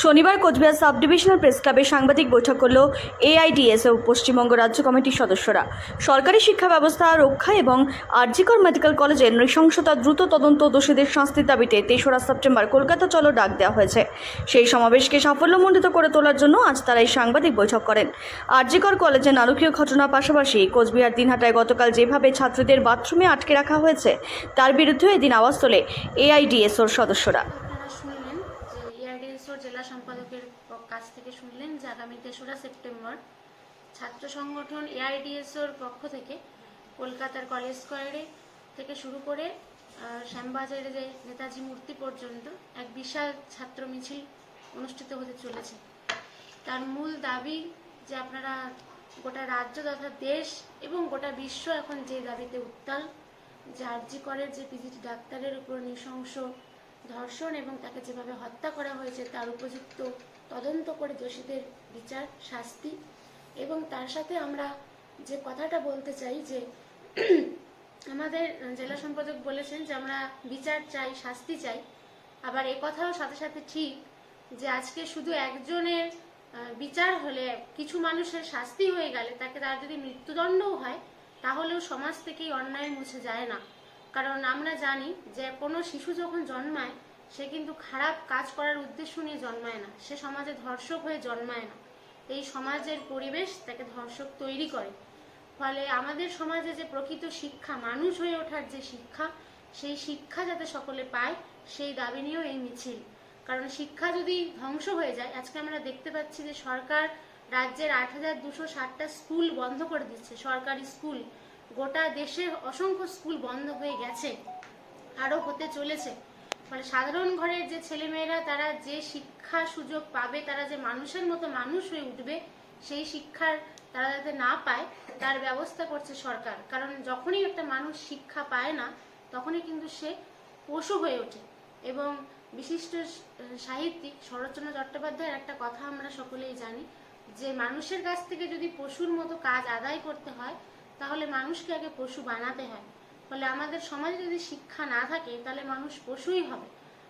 শনিবার Cooch Behar sub divisional press ক্লাবে সাংবাদিক বৈঠক করল এআইডিএসও পশ্চিমবঙ্গ রাজ্য কমিটির সদস্যরা। সরকারি শিক্ষা ব্যবস্থা রক্ষা এবং আরজিকর মেডিকেল কলেজের নৃশংসতা দ্রুত তদন্ত, দোষীদের শাস্তির দাবিতে ৩রা সেপ্টেম্বর কলকাতা চলো ডাক দেওয়া হয়েছে। সেই সমাবেশকে সাফল্যমণ্ডিত করে তোলার জন্য আজ তারা এই সাংবাদিক বৈঠক করেন। আরজিকর কলেজে নারকীয় ঘটনার পাশাপাশি কোচবিহার দিনহাটায় গতকাল যেভাবে ছাত্রীদের বাথরুমে আটকে রাখা হয়েছে তার বিরুদ্ধে এদিন আওয়াজ তোলে এআইডিএসওর সদস্যরা। জেলা সম্পাদকের কাছ থেকে শুনলেন যে আগামী ৩রা সেপ্টেম্বর ছাত্র সংগঠন এআইডিএসওর পক্ষ থেকে কলকাতার কলেজ স্কয়ারে থেকে শুরু করে শ্যামবাজারে যে নেতাজি মূর্তি পর্যন্ত এক বিশাল ছাত্র মিছিল অনুষ্ঠিত হতে চলেছে। তার মূল দাবি যে আপনারা গোটা রাজ্য তথা দেশ এবং গোটা বিশ্ব এখন যে দাবিতে উত্তাল, যে আরজি করের যে পিজিটি ডাক্তারের উপর নৃশংস ধর্ষণ এবং তাকে যেভাবে হত্যা করা হয়েছে তার উপযুক্ত তদন্ত করে দোষীদের বিচার, শাস্তি। এবং তার সাথে আমরা যে কথাটা বলতে চাই যে আমাদের জেলা সম্পাদক বলেছেন যে আমরা বিচার চাই, শাস্তি চাই। আবার এ কথাও সাথে সাথে ঠিক যে আজকে শুধু একজনের বিচার হলে, কিছু মানুষের শাস্তি হয়ে গেলে, তার যদি মৃত্যুদণ্ডও হয় তাহলেও সমাজ থেকেই অন্যায় মুছে যায় না। কারণ আমরা জানি যে কোনো শিশু যখন জন্মায় সে কিন্তু খারাপ কাজ করার উদ্দেশ্য নিয়ে জন্মায় না, সে সমাজে ধর্ষক হয়ে জন্মায় না। এই সমাজের পরিবেশ তাকে ধর্ষক তৈরি করে। ফলে আমাদের সমাজে যে প্রকৃত শিক্ষা, মানুষ হয়ে ওঠার যে শিক্ষা, সেই শিক্ষা যাতে সকলে পায় সেই দাবি নিয়েও এই মিছিল। কারণ শিক্ষা যদি ধ্বংস হয়ে যায়, আজকে আমরা দেখতে পাচ্ছি যে সরকার রাজ্যের ৮,২৬০টা স্কুল বন্ধ করে দিচ্ছে, সরকারি স্কুল। গোটা দেশে অসংখ্য স্কুল বন্ধ হয়ে গেছে, আরো হতে চলেছে। ফলে সাধারণ ঘরের যে ছেলেমেয়েরা তারা যে শিক্ষা সুযোগ পাবে, তারা যে মানুষের মতো মানুষ হয়ে উঠবে, সেই শিক্ষার তারা যাতে না পায় তার ব্যবস্থা করছে সরকার। কারণ যখনই একটা মানুষ শিক্ষা পায় না তখনই কিন্তু সে পশু হয়ে ওঠে। এবং বিশিষ্ট সাহিত্যিক শরৎচন্দ্র চট্টোপাধ্যায়ের একটা কথা আমরা সকলেই জানি যে মানুষের কাছ থেকে যদি পশুর মতো কাজ আদায় করতে হয় তাহলে মানুষকে আগে পশু বানাতে হয়। ফলে আমাদের সমাজে যদি শিক্ষা না থাকে তাহলে মানুষ পশুই হবে,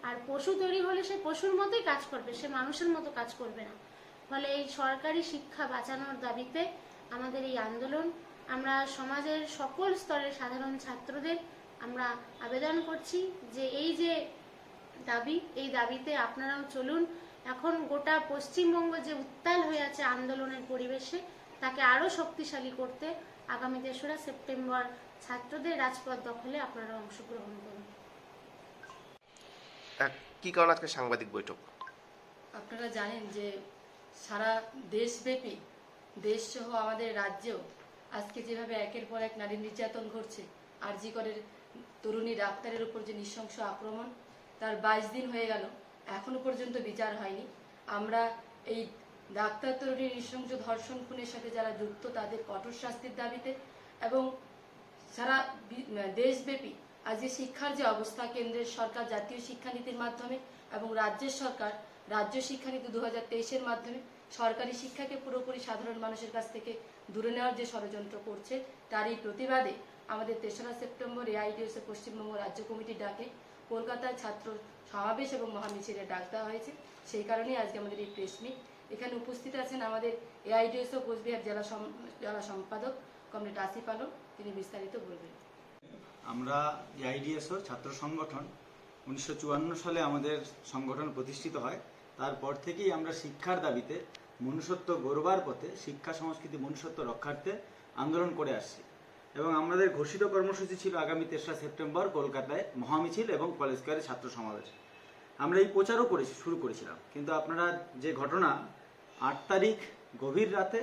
আর পশু তৈরি হলে সে পশুর মতোই কাজ করবে, সে মানুষের মতো কাজ করবে না। ফলে এই সরকারি শিক্ষা বাঁচানোর দাবিতে আমাদের এই আন্দোলন। আমরা সমাজের সকল স্তরের সাধারণ ছাত্রদের আমরা আবেদন করছি যে এই যে দাবি, এই দাবিতে আপনারাও চলুন। এখন গোটা পশ্চিমবঙ্গ যে উত্তাল হয়ে আছে আন্দোলনের পরিবেশে, তাকে আরো শক্তিশালী করতে আগামী ৩রা সেপ্টেম্বর ছাত্রদের রাজপথ দখলে আপনারা অংশগ্রহণ করুন। কি কারণ আজকে সাংবাদিক বৈঠক? আপনারা জানেন যে সারা দেশব্যাপী, দেশ সহ আমাদের রাজ্যেও আজকে যেভাবে একের পর এক নারী নির্যাতন ঘটছে, আরজি করের তরুণী ডাক্তারের উপর যে নৃশংস আক্রমণ, তার 22 দিন হয়ে গেল, এখনো পর্যন্ত বিচার হয়নি। আমরা এই ডাক্তার তরুণীর নৃশংস ধর্ষণ খুনের সাথে যারা যুক্ত তাদের কঠোর শাস্তির দাবিতে এবং সারা দেশব্যাপী আজকে শিক্ষার যে অবস্থা, কেন্দ্রের সরকার জাতীয় শিক্ষানীতির মাধ্যমে এবং রাজ্যের সরকার রাজ্য শিক্ষানীতি 2023-এর মাধ্যমে সরকারি শিক্ষাকে পুরোপুরি সাধারণ মানুষের কাছ থেকে দূরে নেওয়ার যে ষড়যন্ত্র করছে, তারই প্রতিবাদে আমাদের ৩রা সেপ্টেম্বর এআইডিএসও পশ্চিমবঙ্গ রাজ্য কমিটির ডাকে কলকাতায় ছাত্র সমাবেশ এবং মহামিছিলের ডাক দেওয়া হয়েছে। সেই কারণেই আজকে আমাদের এই প্রেস মিট। এখানে উপস্থিত আছেন আমাদের এআইডিএসও কোচবিহার জেলা সম্পাদক কমরেড আসিফ আলম, তিনি বিস্তারিত বলবেন। আমরা এআইডিএসও ছাত্র সংগঠন 1954 সালে আমাদের সংগঠন প্রতিষ্ঠিত হয়। তারপর থেকেই আমরা শিক্ষার দাবিতে, মনুষ্যত্ব গড়বার পথে, শিক্ষা সংস্কৃতি মনুষ্যত্ব রক্ষার্থে আন্দোলন করে আসছি। এবং আমাদের ঘোষিত কর্মসূচি ছিল আগামী ৩রা সেপ্টেম্বর কলকাতায় মহামিছিল এবং কলেজ স্কয়ারে ছাত্র সমাবেশ। আমরা এই প্রচারও শুরু করেছিলাম, কিন্তু আপনারা যে ঘটনা 8 তারিখ গভীর রাতে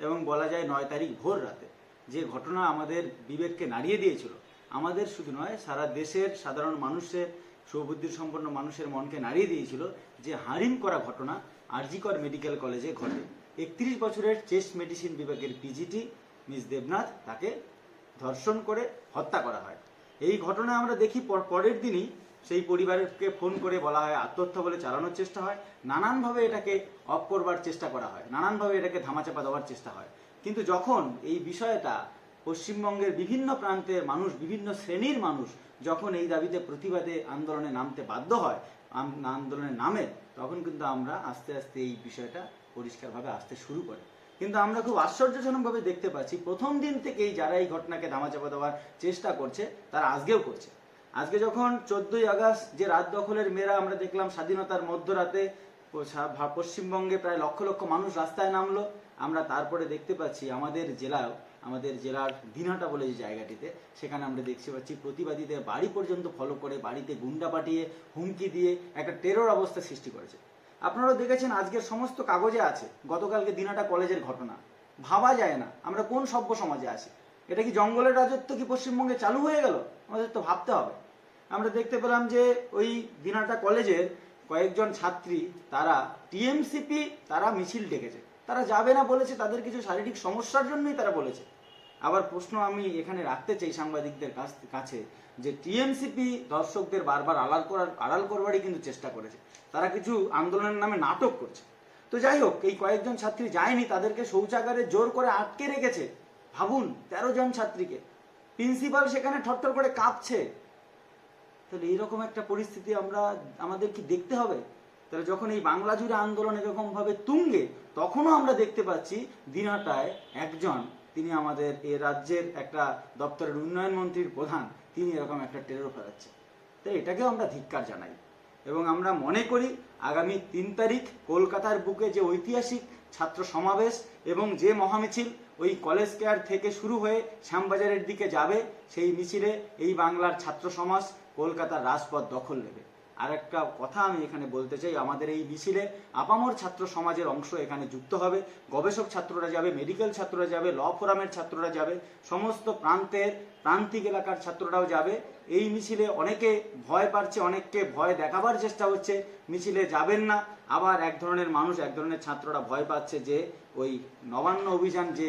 এবং বলা যায় 9 তারিখ ভোর রাতে যে ঘটনা আমাদের বিবেককে নাড়িয়ে দিয়েছিল, আমাদের শুধু নয় সারা দেশের সাধারণ মানুষের, সুবুদ্ধি সম্পন্ন মানুষের মনকে নাড়িয়ে দিয়েছিল যে হারিম করা ঘটনা আরজি কর মেডিকেল কলেজে ঘটে। 31 বছরের চেস্ট মেডিসিন বিভাগের পিজিটি মিস দেবনাথ, তাকে ধর্ষণ করে হত্যা করা হয়। এই ঘটনা আমরা দেখি পরের দিনই সেই পরিবারকে ফোন করে বলা হয়, আত্মহত্যা বলে চালানোর চেষ্টা হয়, নানানভাবে এটাকে অফ করবার চেষ্টা করা হয়, নানানভাবে এটাকে ধামাচাপা দেওয়ার চেষ্টা হয়। কিন্তু যখন এই বিষয়টা পশ্চিমবঙ্গের বিভিন্ন প্রান্তের মানুষ, বিভিন্ন শ্রেণীর মানুষ যখন এই দাবিতে প্রতিবাদে আন্দোলনে নামতে বাধ্য হয়, আন্দোলনে নামে, তখন কিন্তু আমরা আস্তে আস্তে এই বিষয়টা পরিষ্কারভাবে আসতে শুরু করে। কিন্তু আমরা খুব আশ্চর্যজনকভাবে দেখতে পাচ্ছি প্রথম দিন থেকেই যারা এই ঘটনাকে ধামাচাপা দেওয়ার চেষ্টা করছে তারা আজকেও করছে। আজকে যখন 14ই আগস্ট যে রাত দখলের মেয়েরা আমরা দেখলাম স্বাধীনতার মধ্যরাতে পশ্চিমবঙ্গে প্রায় লক্ষ লক্ষ মানুষ রাস্তায় নামলো, আমরা তারপরে দেখতে পাচ্ছি আমাদের জেলার দিনহাটা বলে যে জায়গাটিতে, সেখানে আমরা দেখতে পাচ্ছি প্রতিবাদীদের বাড়ি পর্যন্ত ফলো করে বাড়িতে গুন্ডা পাঠিয়ে হুমকি দিয়ে একটা টেরর অবস্থা সৃষ্টি করেছে। আপনারাও দেখেছেন আজকের সমস্ত কাগজে আছে গতকালকে দিনহাটা কলেজের ঘটনা। ভাবা যায় না আমরা কোন সভ্য সমাজে আছি। এটা কি জঙ্গলের রাজত্ব কি পশ্চিমবঙ্গে চালু হয়ে গেল? আমাদের তো ভাবতে হবে। আমরা দেখতে পেলাম যে ওই দিনহাটা কলেজের কয়েকজন ছাত্রী তারা টিএমসিপি তারা মিছিল ডেকেছে, তারা যাবে না বলেছে, তাদের কিছু শারীরিক সমস্যার জন্যই তারা বলেছে। আবার প্রশ্ন আমি এখানে রাখতে চাই সাংবাদিকদের কাছে যে টিএমসিপি দর্শকদের বারবার আড়াল করবারই কিন্তু চেষ্টা করেছে, তারা কিছু আন্দোলনের নামে নাটক করছে। তো যাই হোক, এই কয়েকজন ছাত্রী যায়নি, তাদেরকে শৌচাগারে জোর করে আটকে রেখেছে। ভাবুন 13 জন ছাত্রীকে, প্রিন্সিপাল সেখানে থরথর করে কাঁপছে। তাহলে এইরকম একটা পরিস্থিতি আমাদের কি দেখতে হবে? তাহলে যখন এই বাংলা জুড়ে আন্দোলন এরকম ভাবে তুঙ্গে, তখনও আমরা দেখতে পাচ্ছি দিনহাটায় একজন, তিনি আমাদের এই রাজ্যের একটা দপ্তরের উন্নয়ন মন্ত্রীর প্রধান, তিনি এরকম একটা টেরর ফেরাচ্ছে। তাই এটাকেও আমরা ধিক্কার জানাই এবং আমরা মনে করি আগামী 3 তারিখ কলকাতার বুকে যে ঐতিহাসিক ছাত্র সমাবেশ এবং যে মহামিছিল ওই কলেজ স্কয়ার থেকে শুরু হয়ে শ্যামবাজারের দিকে যাবে, সেই মিছিলে এই বাংলার ছাত্র সমাজ কলকাতার রাজপথ দখল নেবে। আর একটা কথা আমি এখানে বলতে চাই, আমাদের এই মিছিলে আপামর ছাত্র সমাজের অংশ এখানে যুক্ত হবে। গবেষক ছাত্ররা যাবে, মেডিকেল ছাত্ররা যাবে, ল ফোরামের ছাত্ররা যাবে, সমস্ত প্রান্তিক এলাকার ছাত্ররাও যাবে। এই মিছিলে অনেকে ভয় পাচ্ছে, অনেককে ভয় দেখাবার চেষ্টা হচ্ছে, মিছিলে যাবেন না। আবার এক ধরনের ছাত্ররা ভয় পাচ্ছে যে ওই নবান্ন অভিযান যে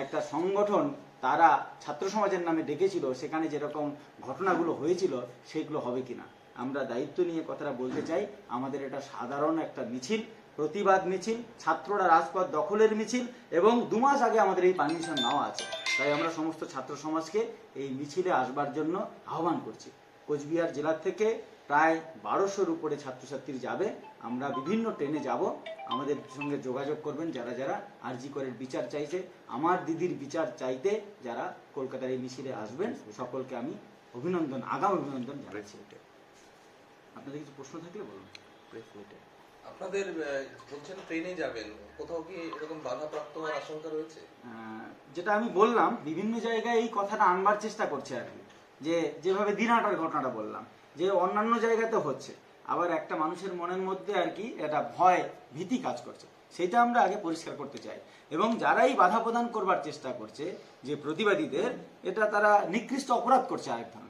একটা সংগঠন তারা ছাত্র সমাজের নামে ডেকেছিল, সেখানে যেরকম ঘটনাগুলো হয়েছিল সেগুলো হবে কিনা। আমরা দায়িত্ব নিয়ে কথাটা বলতে চাই, আমাদের এটা সাধারণ একটা মিছিল, প্রতিবাদ মিছিল, ছাত্ররা রাজপথ দখলের মিছিল এবং 2 মাস আগে আমাদের এই পারমিশন নেওয়া আছে। তাই আমরা সমস্ত ছাত্র সমাজকে এই মিছিলে আসবার জন্য আহ্বান করছি। কোচবিহার জেলার থেকে প্রায় 1200-র উপরে ছাত্রছাত্রী যাবে। আমরা বিভিন্ন ট্রেনে যাব, আমাদের সঙ্গে যোগাযোগ করবেন যারা যারা আরজি করের বিচার চাইছে, আমার দিদির বিচার চাইতে যারা কলকাতার এই মিছিলে আসবেন, সকলকে আমি আগাম অভিনন্দন জানাচ্ছি। আপনাদের কিছু প্রশ্ন থাকলে বলুন। আপনাদের বলছেন ট্রেনে যাবেন, কোথাও কি এরকম বাধাপ্রাপ্ত হওয়ার আশঙ্কা রয়েছে? যেটা আমি বললাম, বিভিন্ন জায়গায় এই কথাটা আনবার চেষ্টা করছে আর কি, যে যেভাবে দিনহাটার ঘটনাটা বললাম যে অন্যান্য জায়গাতে হচ্ছে, আবার একটা মানুষের মনের মধ্যে আর কি এটা ভীতি কাজ করছে, সেটা আমরা আগে পরিষ্কার করতে চাই। এবং যারাই বাধা প্রদান করবার চেষ্টা করছে যে প্রতিবাদীদের, এটা তারা নিকৃষ্ট অপরাধ করছে আরেক ধরনের।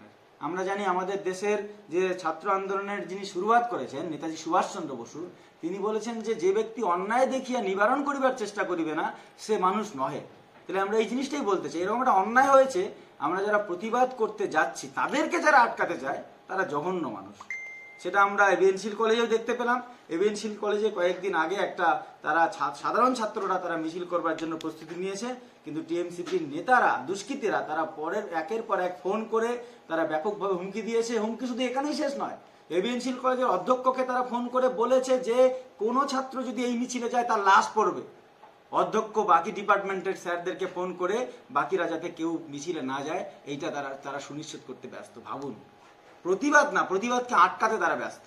আমরা জানি আমাদের দেশের যে ছাত্র আন্দোলনের যিনি শুরুয়াত করেছেন নেতাজি সুভাষচন্দ্র বসু, তিনি বলেছেন যে ব্যক্তি অন্যায় দেখিয়া নিবারণ করিবার চেষ্টা করিবে না সে মানুষ নহে। তাহলে আমরা এই জিনিসটাই বলতে চাই, এরকম একটা অন্যায় হয়েছে, আমরা যারা প্রতিবাদ করতে যাচ্ছি তাদেরকে যারা আটকাতে চায় তারা জঘন্য মানুষ। সেটা আমরা এবিএনসিল কলেজেও দেখতে পেলাম। এবিএনসিল কলেজে কয়েকদিন আগে তারা সাধারণ ছাত্ররা তারা মিছিল করবার জন্য প্রস্তুতি নিয়েছে, কিন্তু টিএমসিপির নেতারা, দুষ্কৃতীরা, তারা একের পর এক ফোন করে তারা ব্যাপকভাবে হুমকি দিয়েছে। হুমকি শুধু এখানেই শেষ নয়, এবিএনসিল কলেজের অধ্যক্ষকে তারা ফোন করে বলেছে যে কোনো ছাত্র যদি এই মিছিলে যায় তার লাশ পড়বে। অধ্যক্ষ বাকি ডিপার্টমেন্টের স্যারদেরকে ফোন করে বাকিরা যাতে কেউ মিছিলে না যায় এইটা তারা সুনিশ্চিত করতে ব্যস্ত। ভাবুন, প্রতিবাদ না, প্রতিবাদকে আটকাতে তারা ব্যস্ত।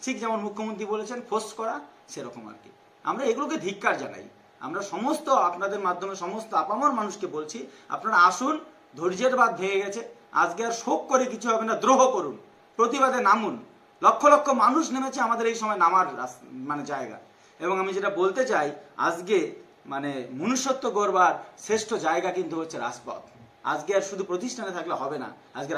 ঠিক যেমন মুখ্যমন্ত্রী বলেছেন ফোর্স করা, সেরকম আর কি। আমরা এগুলোকে ধিক্কার জানাই। আমরা সমস্ত আপনাদের মাধ্যমে সমস্ত আপামর মানুষকে বলছি, আপনারা আসুন, ধৈর্যের বাঁধ ভেঙে গেছে, আজকে আর শোক করে কিছু হবে না, দ্রোহ করুন, প্রতিবাদে নামুন। লক্ষ লক্ষ মানুষ নেমেছে আমাদের এই সময় নামার জায়গা। এবং আমি যেটা বলতে চাই, আজকে মনুষ্যত্ব গড়বার শ্রেষ্ঠ জায়গা কিন্তু হচ্ছে রাজপথ। আজকে আর শুধু প্রতিষ্ঠানে থাকলে হবে না, আজকে